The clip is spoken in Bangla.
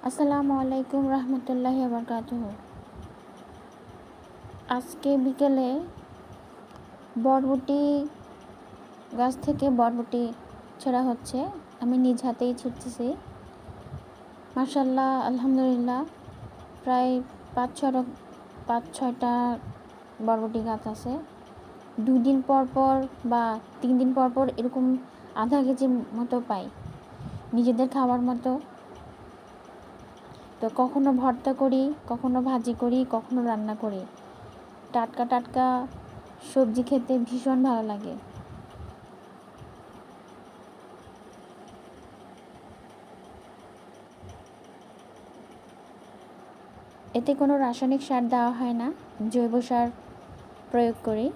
আসসালামু আলাইকুম রহমতুল্লাহি বারাকাতুহু। আজকে বিকেলে বরবটি গাছ থেকে বরবটি ছেঁড়া হচ্ছে। আমি নিজ হাতেই ছিঁড়তেছি। মাশাআল্লাহ, আলহামদুলিল্লাহ, প্রায় 5-6টা বরবটি গাছ আছে। 2 দিন পর পর বা 3 দিন পর পর এরকম আধা কেজি মতো পাই, নিজেদের খাওয়ার মতো। তো কখনো ভর্তা করি, কখনো ভাজি করি, কখনো রান্না করি। টাটকা টাটকা সবজি খেতে ভীষণ ভালো লাগে। এতে কোনো রাসায়নিক সার দেওয়া হয় না, জৈব সার প্রয়োগ করি।